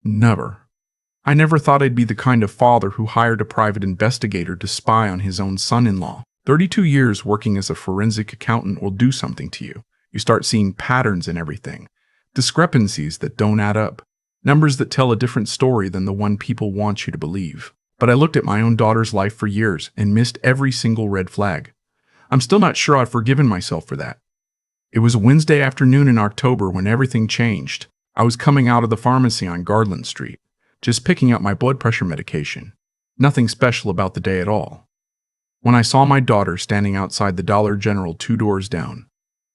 Never. I never thought I'd be the kind of father who hired a private investigator to spy on his own son-in-law. 32 years working as a forensic accountant will do something to you. You start seeing patterns in everything. Discrepancies that don't add up. Numbers that tell a different story than the one people want you to believe. But I looked at my own daughter's life for years and missed every single red flag. I'm still not sure I've forgiven myself for that. It was a Wednesday afternoon in October when everything changed. I was coming out of the pharmacy on Garland Street, just picking up my blood pressure medication. Nothing special about the day at all. When I saw my daughter standing outside the Dollar General 2 doors down,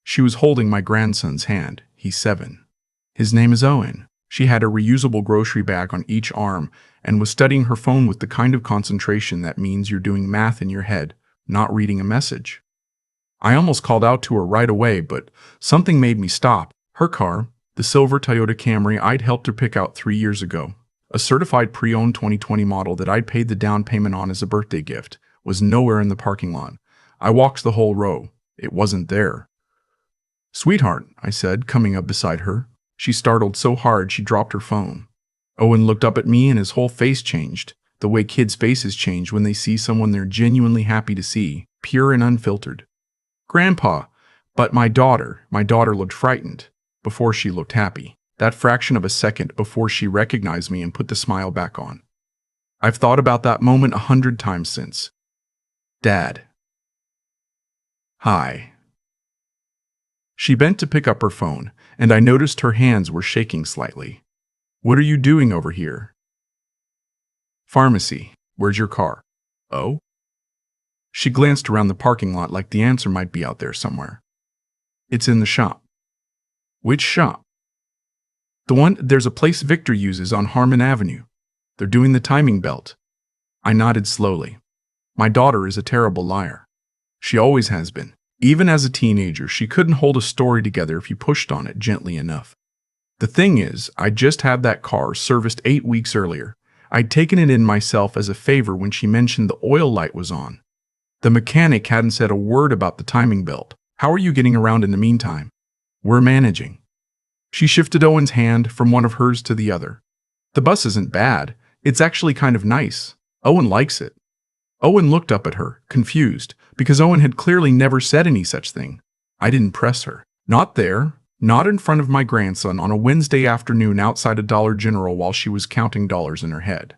she was holding my grandson's hand. He's 7. His name is Owen. She had a reusable grocery bag on each arm and was studying her phone with the kind of concentration that means you're doing math in your head, not reading a message. I almost called out to her right away, but something made me stop. Her car, the silver Toyota Camry I'd helped her pick out 3 years ago, a certified pre-owned 2020 model that I'd paid the down payment on as a birthday gift, was nowhere in the parking lot. I walked the whole row. It wasn't there. "Sweetheart," I said, coming up beside her. She startled so hard she dropped her phone. Owen looked up at me and his whole face changed, the way kids' faces change when they see someone they're genuinely happy to see, pure and unfiltered. "Grandpa," but my daughter looked frightened before she looked happy. That fraction of a second before she recognized me and put the smile back on. I've thought about that moment 100 times since. "Dad." "Hi." She bent to pick up her phone, and I noticed her hands were shaking slightly. "What are you doing over here?" "Pharmacy. Where's your car?" "Oh?" She glanced around the parking lot like the answer might be out there somewhere. "It's in the shop." "Which shop?" There's a place Victor uses on Harmon Avenue. They're doing the timing belt." I nodded slowly. My daughter is a terrible liar. She always has been. Even as a teenager, she couldn't hold a story together if you pushed on it gently enough. The thing is, I just had that car serviced 8 weeks earlier. I'd taken it in myself as a favor when she mentioned the oil light was on. The mechanic hadn't said a word about the timing belt. "How are you getting around in the meantime?" "We're managing." She shifted Owen's hand from one of hers to the other. "The bus isn't bad. It's actually kind of nice. Owen likes it." Owen looked up at her, confused, because Owen had clearly never said any such thing. I didn't press her. Not there. Not in front of my grandson on a Wednesday afternoon outside a Dollar General while she was counting dollars in her head.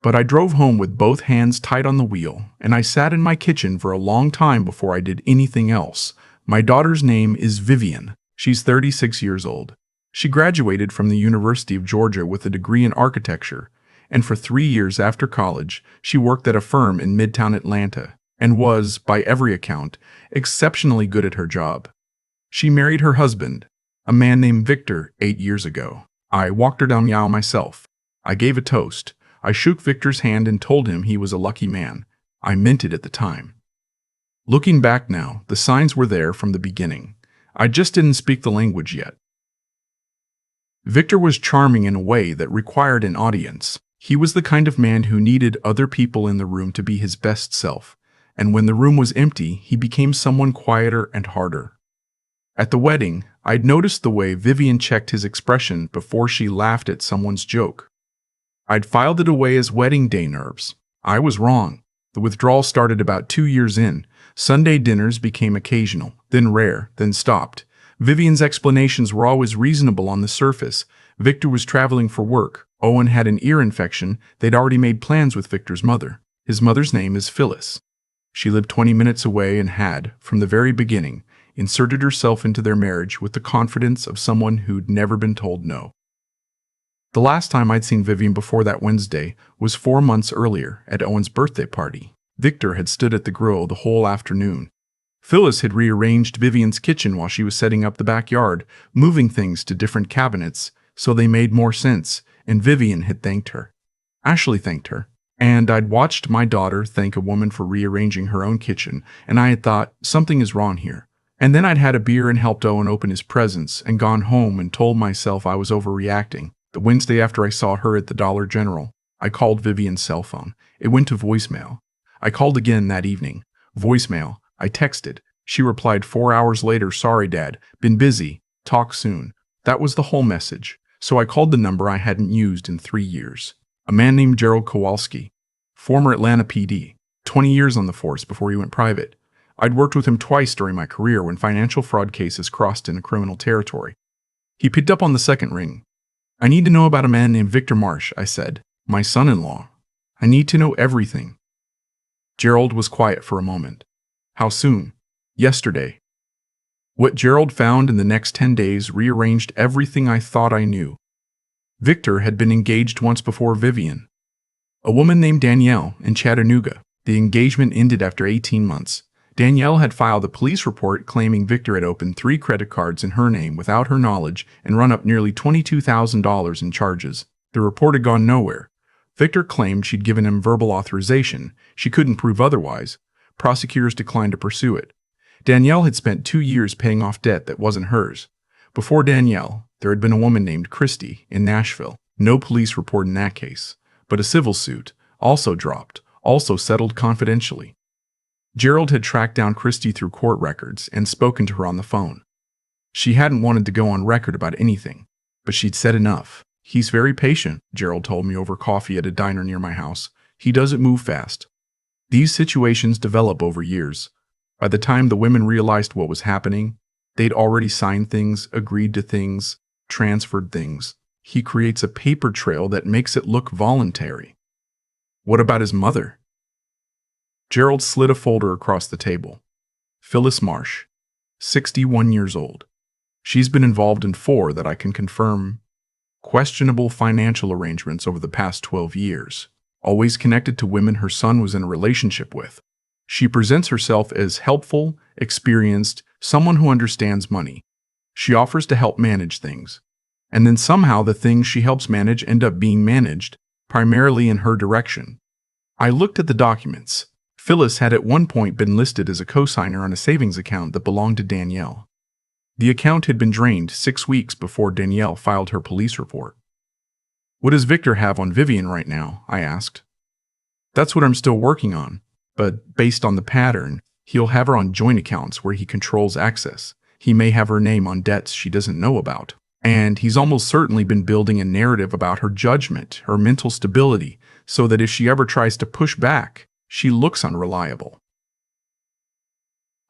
But I drove home with both hands tight on the wheel, and I sat in my kitchen for a long time before I did anything else. My daughter's name is Vivian. She's 36 years old. She graduated from the University of Georgia with a degree in architecture, and for 3 years after college, she worked at a firm in Midtown Atlanta, and was, by every account, exceptionally good at her job. She married her husband, a man named Victor, 8 years ago. I walked her down the aisle myself. I gave a toast. I shook Victor's hand and told him he was a lucky man. I meant it at the time. Looking back now, the signs were there from the beginning. I just didn't speak the language yet. Victor was charming in a way that required an audience. He was the kind of man who needed other people in the room to be his best self, and when the room was empty, he became someone quieter and harder. At the wedding, I'd noticed the way Vivian checked his expression before she laughed at someone's joke. I'd filed it away as wedding day nerves. I was wrong. The withdrawal started about 2 years in. Sunday dinners became occasional, then rare, then stopped. Vivian's explanations were always reasonable on the surface. Victor was traveling for work. Owen had an ear infection. They'd already made plans with Victor's mother. His mother's name is Phyllis. She lived 20 minutes away and had, from the very beginning, inserted herself into their marriage with the confidence of someone who'd never been told no. The last time I'd seen Vivian before that Wednesday was 4 months earlier at Owen's birthday party. Victor had stood at the grill the whole afternoon. Phyllis had rearranged Vivian's kitchen while she was setting up the backyard, moving things to different cabinets so they made more sense, and Vivian had thanked her. Ashley thanked her. And I'd watched my daughter thank a woman for rearranging her own kitchen, and I had thought, something is wrong here. And then I'd had a beer and helped Owen open his presents and gone home and told myself I was overreacting. The Wednesday after I saw her at the Dollar General, I called Vivian's cell phone. It went to voicemail. I called again that evening. Voicemail. I texted. She replied 4 hours later, "Sorry, Dad. Been busy. Talk soon." That was the whole message. So I called the number I hadn't used in 3 years. A man named Gerald Kowalski, former Atlanta PD, 20 years on the force before he went private. I'd worked with him twice during my career when financial fraud cases crossed into criminal territory. He picked up on the second ring. "I need to know about a man named Victor Marsh," I said. "My son-in-law. I need to know everything." Gerald was quiet for a moment. "How soon?" "Yesterday." What Gerald found in the next 10 days rearranged everything I thought I knew. Victor had been engaged once before Vivian, a woman named Danielle, in Chattanooga. The engagement ended after 18 months. Danielle had filed a police report claiming Victor had opened 3 credit cards in her name without her knowledge and run up nearly $22,000 in charges. The report had gone nowhere. Victor claimed she'd given him verbal authorization. She couldn't prove otherwise. Prosecutors declined to pursue it. Danielle had spent 2 years paying off debt that wasn't hers. Before Danielle, there had been a woman named Christy in Nashville. No police report in that case, but a civil suit, also dropped, also settled confidentially. Gerald had tracked down Christy through court records and spoken to her on the phone. She hadn't wanted to go on record about anything, but she'd said enough. "He's very patient," Gerald told me over coffee at a diner near my house. "He doesn't move fast." These situations develop over years. By the time the women realized what was happening, they'd already signed things, agreed to things, transferred things. He creates a paper trail that makes it look voluntary. What about his mother? Gerald slid a folder across the table. Phyllis Marsh, 61 years old. She's been involved in 4 that I can confirm questionable financial arrangements over the past 12 years, always connected to women her son was in a relationship with. She presents herself as helpful, experienced, someone who understands money. She offers to help manage things. And then somehow the things she helps manage end up being managed, primarily in her direction. I looked at the documents. Phyllis had at one point been listed as a cosigner on a savings account that belonged to Danielle. The account had been drained 6 weeks before Danielle filed her police report. "What does Victor have on Vivian right now?" I asked. "That's what I'm still working on, but based on the pattern, he'll have her on joint accounts where he controls access. He may have her name on debts she doesn't know about. And he's almost certainly been building a narrative about her judgment, her mental stability, so that if she ever tries to push back, she looks unreliable."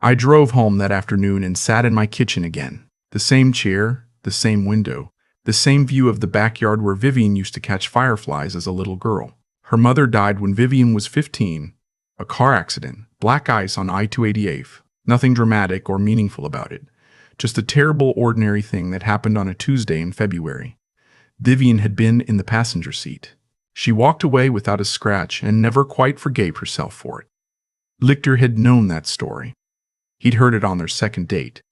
I drove home that afternoon and sat in my kitchen again. The same chair, the same window, the same view of the backyard where Vivian used to catch fireflies as a little girl. Her mother died when Vivian was 15. A car accident, black ice on I-288. Nothing dramatic or meaningful about it. Just a terrible, ordinary thing that happened on a Tuesday in February. Vivian had been in the passenger seat. She walked away without a scratch and never quite forgave herself for it. Victor had known that story. He'd heard it on their second date.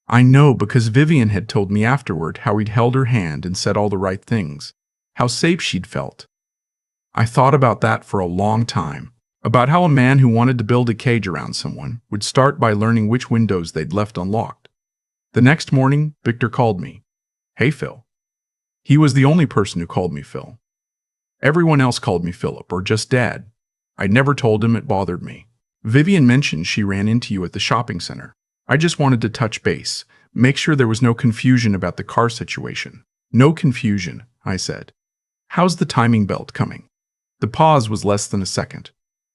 I know because Vivian had told me afterward how he'd held her hand and said all the right things, how safe she'd felt. I thought about that for a long time, about how a man who wanted to build a cage around someone would start by learning which windows they'd left unlocked. The next morning, Victor called me. "Hey, Phil." He was the only person who called me Phil. Everyone else called me Philip or just Dad. I never told him it bothered me. "Vivian mentioned she ran into you at the shopping center. I just wanted to touch base, make sure there was no confusion about the car situation." "No confusion," I said. "How's the timing belt coming?" The pause was less than a second.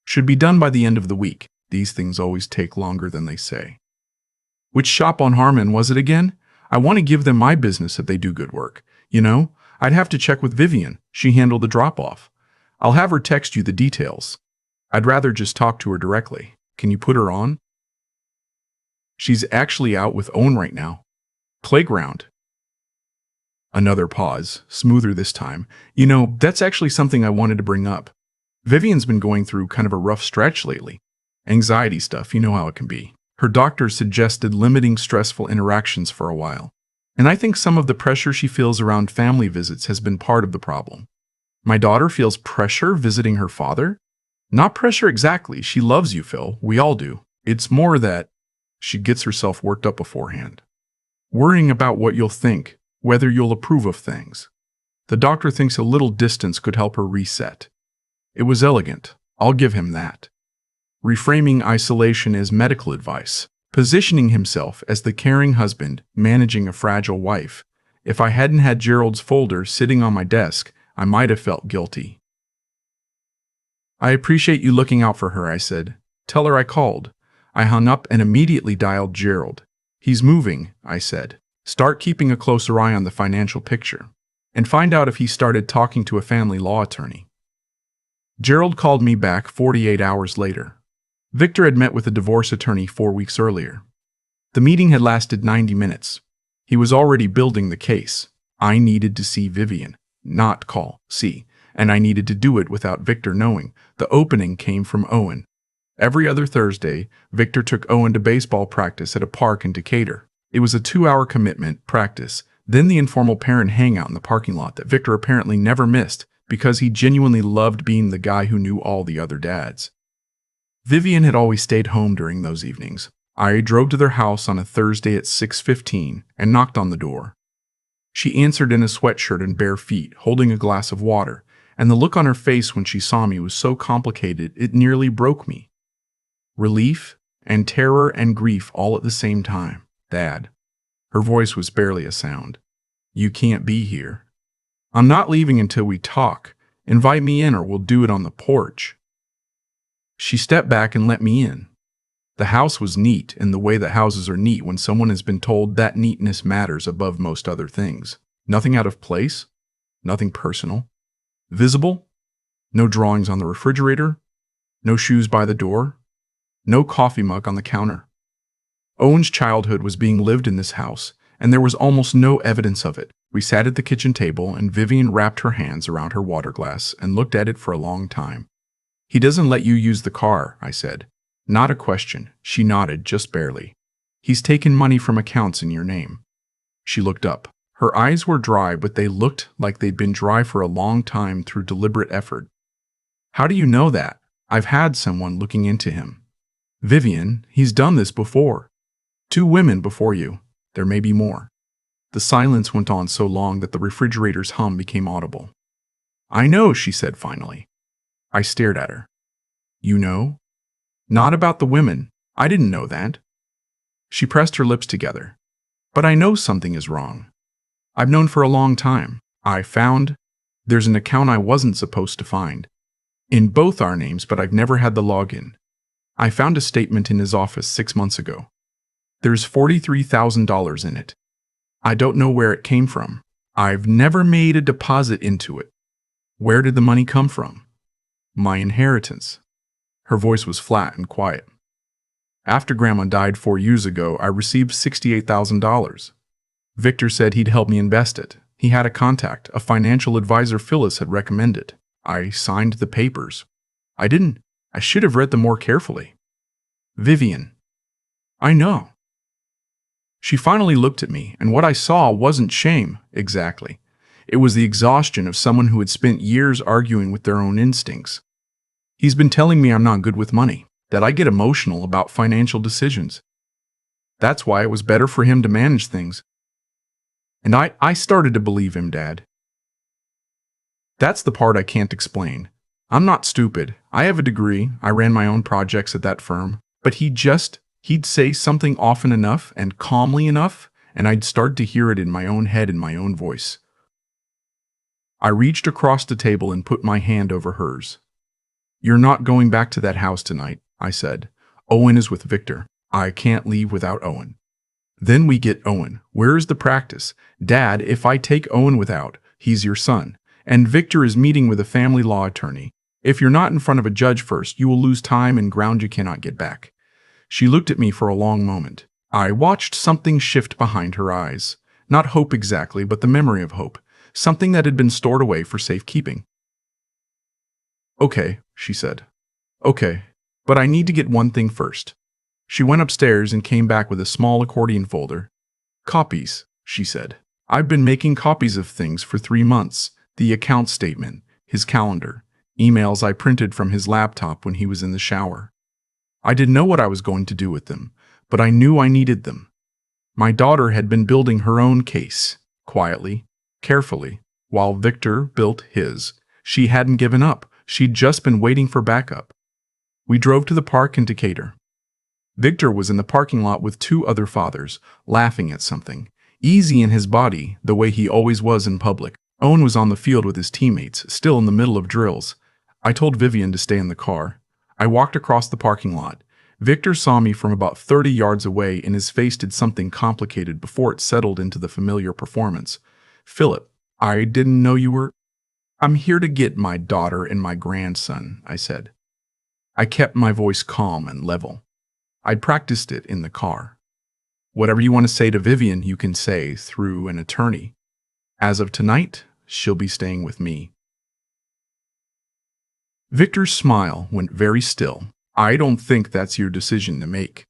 "Should be done by the end of the week. These things always take longer than they say." "Which shop on Harmon was it again? I want to give them my business if they do good work. You know, I'd have to check with Vivian. She handled the drop-off. I'll have her text you the details. I'd rather just talk to her directly. Can you put her on?" "She's actually out with Owen right now. Playground." Another pause, smoother this time. "You know, that's actually something I wanted to bring up. Vivian's been going through kind of a rough stretch lately. Anxiety stuff, you know how it can be. Her doctor suggested limiting stressful interactions for a while. And I think some of the pressure she feels around family visits has been part of the problem." "My daughter feels pressure visiting her father?" "Not pressure exactly. She loves you, Phil. We all do. It's more that she gets herself worked up beforehand. Worrying about what you'll think, whether you'll approve of things. The doctor thinks a little distance could help her reset." It was elegant. I'll give him that. Reframing isolation as medical advice. Positioning himself as the caring husband managing a fragile wife. If I hadn't had Gerald's folder sitting on my desk, I might have felt guilty. I appreciate you looking out for her, I said. Tell her I called. I hung up and immediately dialed Gerald. He's moving, I said. Start keeping a closer eye on the financial picture. And find out if he started talking to a family law attorney. Gerald called me back 48 hours later. Victor had met with a divorce attorney 4 weeks earlier. The meeting had lasted 90 minutes. He was already building the case. I needed to see Vivian, not call, see, and I needed to do it without Victor knowing. The opening came from Owen. Every other Thursday, Victor took Owen to baseball practice at a park in Decatur. It was a 2-hour commitment, practice, then the informal parent hangout in the parking lot that Victor apparently never missed because he genuinely loved being the guy who knew all the other dads. Vivian had always stayed home during those evenings. I drove to their house on a Thursday at 6:15 and knocked on the door. She answered in a sweatshirt and bare feet, holding a glass of water, and the look on her face when she saw me was so complicated it nearly broke me. Relief and terror and grief all at the same time. Dad. Her voice was barely a sound. You can't be here. I'm not leaving until we talk. Invite me in or we'll do it on the porch. She stepped back and let me in. The house was neat in the way that houses are neat when someone has been told that neatness matters above most other things. Nothing out of place. Nothing personal. Visible. No drawings on the refrigerator. No shoes by the door. No coffee mug on the counter. Owen's childhood was being lived in this house, and there was almost no evidence of it. We sat at the kitchen table, and Vivian wrapped her hands around her water glass and looked at it for a long time. He doesn't let you use the car, I said. Not a question. She nodded, just barely. He's taken money from accounts in your name. She looked up. Her eyes were dry, but they looked like they'd been dry for a long time through deliberate effort. How do you know that? I've had someone looking into him. Vivian, he's done this before. 2 women before you. There may be more. The silence went on so long that the refrigerator's hum became audible. I know, she said finally. I stared at her. You know? Not about the women. I didn't know that. She pressed her lips together. But I know something is wrong. I've known for a long time. I found there's an account I wasn't supposed to find. In both our names, but I've never had the login. I found a statement in his office 6 months ago. There's $43,000 in it. I don't know where it came from. I've never made a deposit into it. Where did the money come from? My inheritance. Her voice was flat and quiet. After Grandma died 4 years ago, I received $68,000. Victor said he'd help me invest it. He had a contact, a financial advisor Phyllis had recommended. I signed the papers. I didn't. I should have read them more carefully. Vivian. I know. She finally looked at me, and what I saw wasn't shame, exactly. It was the exhaustion of someone who had spent years arguing with their own instincts. He's been telling me I'm not good with money, that I get emotional about financial decisions. That's why it was better for him to manage things. And I started to believe him, Dad. That's the part I can't explain. I'm not stupid. I have a degree. I ran my own projects at that firm. But he'd say something often enough and calmly enough, and I'd start to hear it in my own head in my own voice. I reached across the table and put my hand over hers. You're not going back to that house tonight, I said. Owen is with Victor. I can't leave without Owen. Then we get Owen. Where is the practice? Dad, if I take Owen without, he's your son. And Victor is meeting with a family law attorney. If you're not in front of a judge first, you will lose time and ground you cannot get back. She looked at me for a long moment. I watched something shift behind her eyes. Not hope exactly, but the memory of hope. Something that had been stored away for safekeeping. Okay, she said. Okay, but I need to get one thing first. She went upstairs and came back with a small accordion folder. Copies, she said. I've been making copies of things for 3 months. The account statement, his calendar, emails I printed from his laptop when he was in the shower. I didn't know what I was going to do with them, but I knew I needed them. My daughter had been building her own case, quietly, carefully, while Victor built his. She hadn't given up. She'd just been waiting for backup. We drove to the park in Decatur. Victor was in the parking lot with 2 other fathers, laughing at something. easy in his body, the way he always was in public. Owen was on the field with his teammates, still in the middle of drills. I told Vivian to stay in the car. I walked across the parking lot. Victor saw me from about 30 yards away, and his face did something complicated before it settled into the familiar performance. "Philip, I didn't know you were—" "I'm here to get my daughter and my grandson," I said. I kept my voice calm and level. I'd practiced it in the car. "Whatever you want to say to Vivian, you can say through an attorney. As of tonight, she'll be staying with me." Victor's smile went very still. "I don't think that's your decision to make.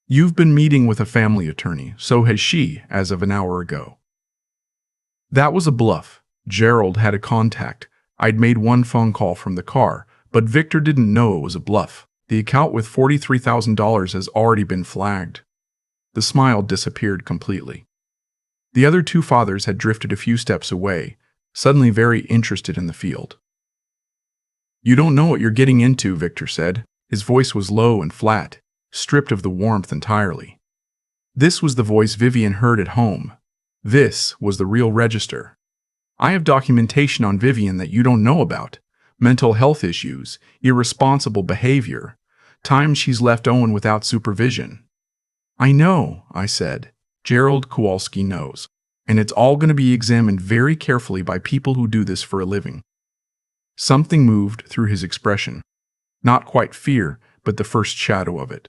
You've been meeting with a family attorney, so has she, as of an hour ago." That was a bluff. Gerald had a contact. I'd made one phone call from the car, but Victor didn't know it was a bluff. The account with $43,000 has already been flagged. The smile disappeared completely. The other two fathers had drifted a few steps away, suddenly very interested in the field. "You don't know what you're getting into," Victor said. His voice was low and flat, stripped of the warmth entirely. This was the voice Vivian heard at home. This was the real register. "I have documentation on Vivian that you don't know about. Mental health issues, irresponsible behavior, times she's left Owen without supervision." "I know," I said. "Gerald Kowalski knows. And it's all going to be examined very carefully by people who do this for a living." Something moved through his expression. Not quite fear, but the first shadow of it.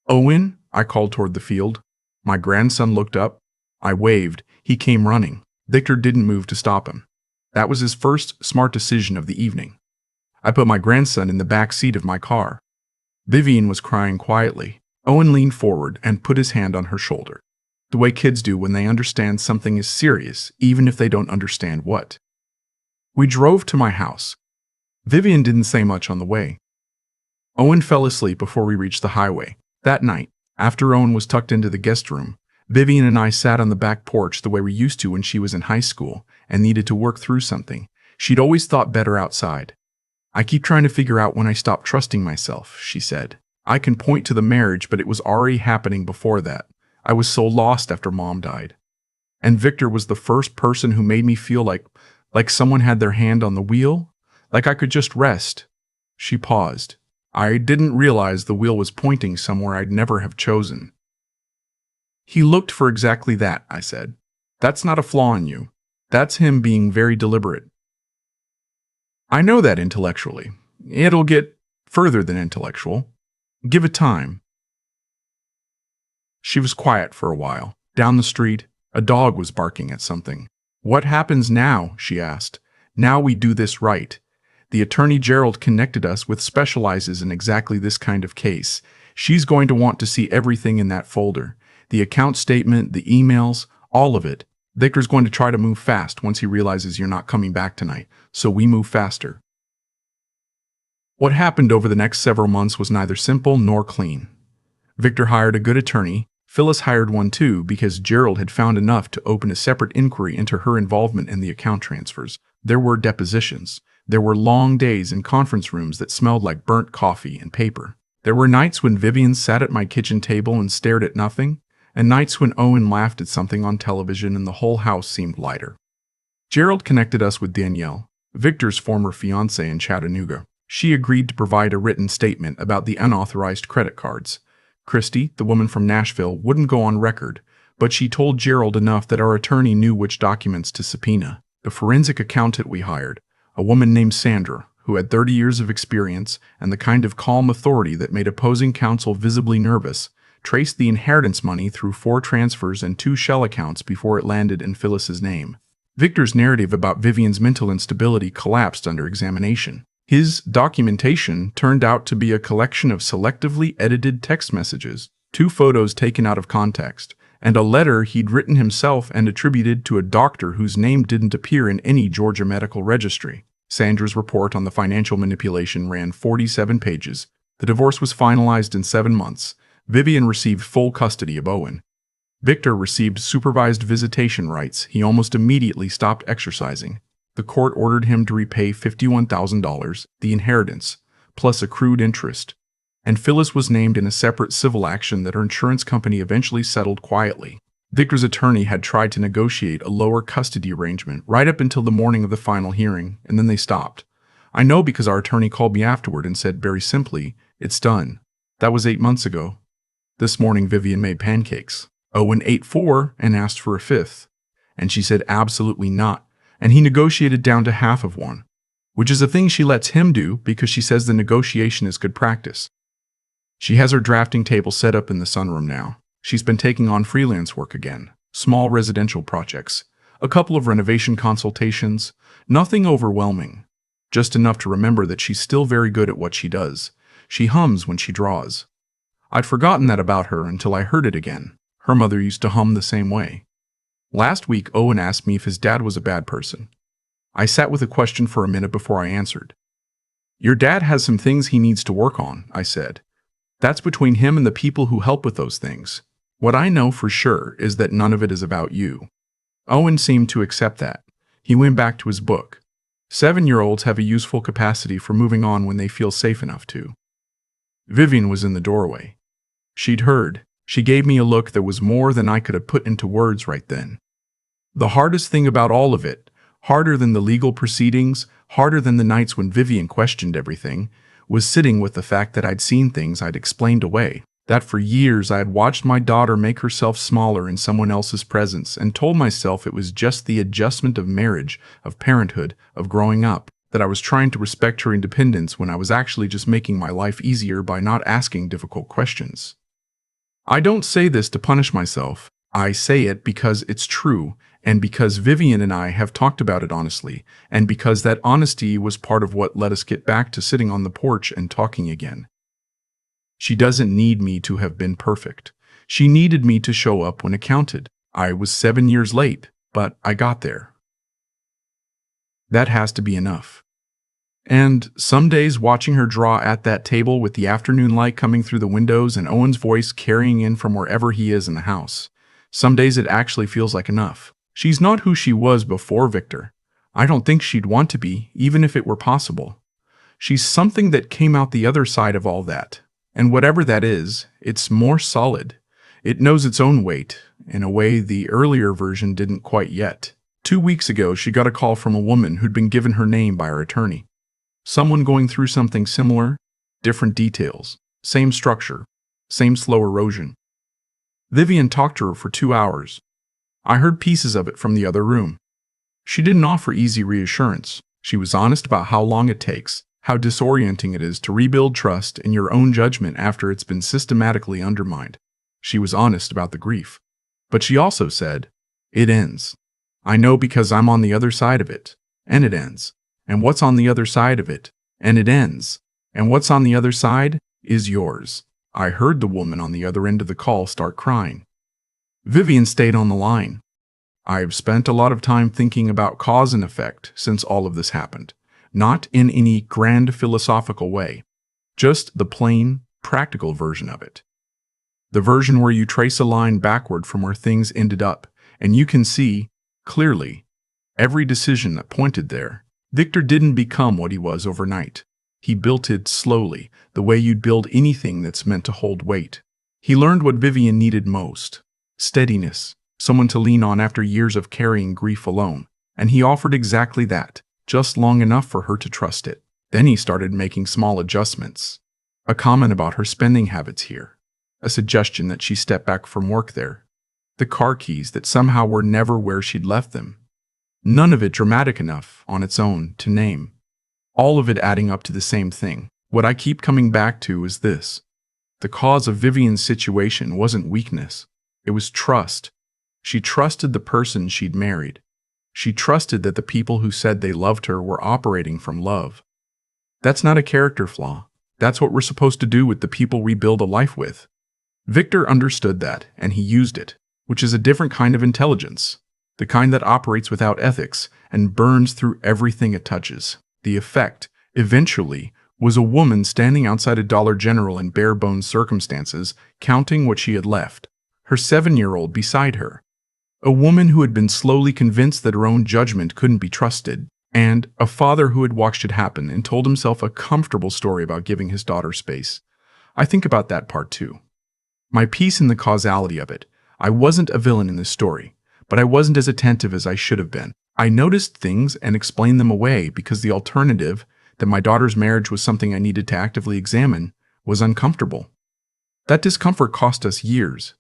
"Owen," I called toward the field. My grandson looked up. I waved. He came running. Victor didn't move to stop him. That was his first smart decision of the evening. I put my grandson in the back seat of my car. Vivian was crying quietly. Owen leaned forward and put his hand on her shoulder, the way kids do when they understand something is serious, even if they don't understand what. We drove to my house. Vivian didn't say much on the way. Owen fell asleep before we reached the highway. That night, after Owen was tucked into the guest room, Vivian and I sat on the back porch the way we used to when she was in high school and needed to work through something. She'd always thought better outside. "I keep trying to figure out when I stopped trusting myself," she said. "I can point to the marriage, but it was already happening before that. I was so lost after Mom died. And Victor was the first person who made me feel like someone had their hand on the wheel, like I could just rest." She paused. "I didn't realize the wheel was pointing somewhere I'd never have chosen." "He looked for exactly that," I said. "That's not a flaw in you. That's him being very deliberate." "I know that intellectually. It'll get further than intellectual. Give it time." She was quiet for a while. Down the street, a dog was barking at something. "What happens now?" she asked. "Now we do this right. The attorney Gerald connected us with specializes in exactly this kind of case. She's going to want to see everything in that folder. The account statement, the emails, all of it. Victor's going to try to move fast once he realizes you're not coming back tonight, so we move faster." What happened over the next several months was neither simple nor clean. Victor hired a good attorney. Phyllis hired one too because Gerald had found enough to open a separate inquiry into her involvement in the account transfers. There were depositions. There were long days in conference rooms that smelled like burnt coffee and paper. There were nights when Vivian sat at my kitchen table and stared at nothing, and nights when Owen laughed at something on television and the whole house seemed lighter. Gerald connected us with Danielle, Victor's former fiancée in Chattanooga. She agreed to provide a written statement about the unauthorized credit cards. Christy, the woman from Nashville, wouldn't go on record, but she told Gerald enough that our attorney knew which documents to subpoena. The forensic accountant we hired, a woman named Sandra, who had 30 years of experience and the kind of calm authority that made opposing counsel visibly nervous, traced the inheritance money through 4 transfers and 2 shell accounts before it landed in Phyllis's name. Victor's narrative about Vivian's mental instability collapsed under examination. His documentation turned out to be a collection of selectively edited text messages, 2 photos taken out of context, and a letter he'd written himself and attributed to a doctor whose name didn't appear in any Georgia medical registry. Sandra's report on the financial manipulation ran 47 pages. The divorce was finalized in 7 months. Vivian received full custody of Owen. Victor received supervised visitation rights. He almost immediately stopped exercising. The court ordered him to repay $51,000, the inheritance, plus accrued interest. And Phyllis was named in a separate civil action that her insurance company eventually settled quietly. Victor's attorney had tried to negotiate a lower custody arrangement right up until the morning of the final hearing, and then they stopped. I know because our attorney called me afterward and said very simply, "It's done." That was 8 months ago. This morning Vivian made pancakes. Owen ate 4 and asked for a 5th. And she said absolutely not, and he negotiated down to half of one, which is a thing she lets him do because she says the negotiation is good practice. She has her drafting table set up in the sunroom now. She's been taking on freelance work again, small residential projects, a couple of renovation consultations, nothing overwhelming, just enough to remember that she's still very good at what she does. She hums when she draws. I'd forgotten that about her until I heard it again. Her mother used to hum the same way. Last week, Owen asked me if his dad was a bad person. I sat with a question for a minute before I answered. "Your dad has some things he needs to work on," I said. "That's between him and the people who help with those things. What I know for sure is that none of it is about you." Owen seemed to accept that. He went back to his book. 7-year-olds have a useful capacity for moving on when they feel safe enough to. Vivian was in the doorway. She'd heard. She gave me a look that was more than I could have put into words right then. The hardest thing about all of it, harder than the legal proceedings, harder than the nights when Vivian questioned everything, was sitting with the fact that I'd seen things I'd explained away, that for years I had watched my daughter make herself smaller in someone else's presence and told myself it was just the adjustment of marriage, of parenthood, of growing up, that I was trying to respect her independence when I was actually just making my life easier by not asking difficult questions. I don't say this to punish myself. I say it because it's true, and because Vivian and I have talked about it honestly, and because that honesty was part of what let us get back to sitting on the porch and talking again. She doesn't need me to have been perfect. She needed me to show up when it counted. I was 7 years late, but I got there. That has to be enough. And some days watching her draw at that table with the afternoon light coming through the windows and Owen's voice carrying in from wherever he is in the house, some days it actually feels like enough. She's not who she was before Victor. I don't think she'd want to be, even if it were possible. She's something that came out the other side of all that. And whatever that is, it's more solid. It knows its own weight, in a way the earlier version didn't quite yet. 2 weeks ago, she got a call from a woman who'd been given her name by her attorney. Someone going through something similar, different details, same structure, same slow erosion. Vivian talked to her for 2 hours. I heard pieces of it from the other room. She didn't offer easy reassurance. She was honest about how long it takes, how disorienting it is to rebuild trust in your own judgment after it's been systematically undermined. She was honest about the grief. But she also said, "It ends. I know because I'm on the other side of it. And it ends. And what's on the other side of it? And it ends. And what's on the other side is yours." I heard the woman on the other end of the call start crying. Vivian stayed on the line. I have spent a lot of time thinking about cause and effect since all of this happened. Not in any grand philosophical way. Just the plain, practical version of it. The version where you trace a line backward from where things ended up, and you can see, clearly, every decision that pointed there. Victor didn't become what he was overnight. He built it slowly, the way you'd build anything that's meant to hold weight. He learned what Vivian needed most. Steadiness, someone to lean on after years of carrying grief alone. And he offered exactly that, just long enough for her to trust it. Then he started making small adjustments. A comment about her spending habits here. A suggestion that she step back from work there. The car keys that somehow were never where she'd left them. None of it dramatic enough, on its own, to name. All of it adding up to the same thing. What I keep coming back to is this. The cause of Vivian's situation wasn't weakness. It was trust. She trusted the person she'd married. She trusted that the people who said they loved her were operating from love. That's not a character flaw. That's what we're supposed to do with the people we build a life with. Victor understood that, and he used it, which is a different kind of intelligence. The kind that operates without ethics and burns through everything it touches. The effect, eventually, was a woman standing outside a Dollar General in bare-bones circumstances, counting what she had left. Her 7-year-old beside her. A woman who had been slowly convinced that her own judgment couldn't be trusted, and a father who had watched it happen and told himself a comfortable story about giving his daughter space. I think about that part too. My piece in the causality of it. I wasn't a villain in this story, but I wasn't as attentive as I should have been. I noticed things and explained them away because the alternative, that my daughter's marriage was something I needed to actively examine, was uncomfortable. That discomfort cost us years.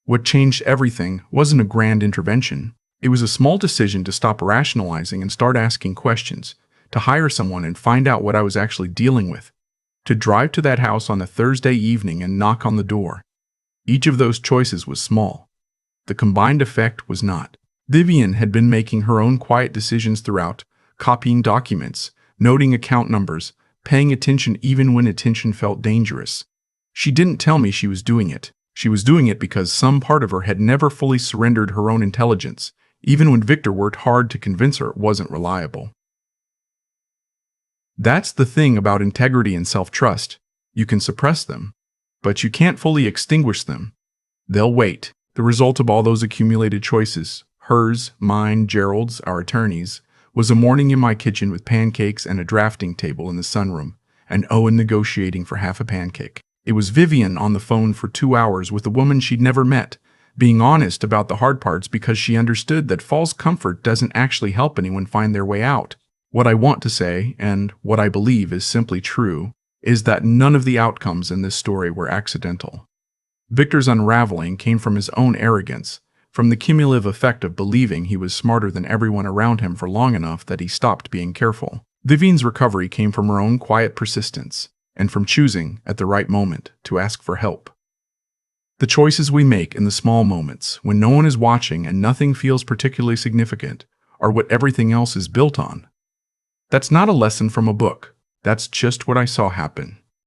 What changed everything wasn't a grand intervention. It was a small decision to stop rationalizing and start asking questions, to hire someone and find out what I was actually dealing with, to drive to that house on a Thursday evening and knock on the door. Each of those choices was small. The combined effect was not. Vivian had been making her own quiet decisions throughout, copying documents, noting account numbers, paying attention even when attention felt dangerous. She didn't tell me she was doing it. She was doing it because some part of her had never fully surrendered her own intelligence, even when Victor worked hard to convince her it wasn't reliable. That's the thing about integrity and self-trust. You can suppress them, but you can't fully extinguish them. They'll wait. The result of all those accumulated choices, hers, mine, Gerald's, our attorney's, was a morning in my kitchen with pancakes and a drafting table in the sunroom, and Owen negotiating for half a pancake. It was Vivian on the phone for 2 hours with a woman she'd never met, being honest about the hard parts because she understood that false comfort doesn't actually help anyone find their way out. What I want to say, and what I believe is simply true, is that none of the outcomes in this story were accidental. Victor's unraveling came from his own arrogance, from the cumulative effect of believing he was smarter than everyone around him for long enough that he stopped being careful. Vivian's recovery came from her own quiet persistence, and from choosing, at the right moment, to ask for help. The choices we make in the small moments, when no one is watching and nothing feels particularly significant, are what everything else is built on. That's not a lesson from a book. That's just what I saw happen.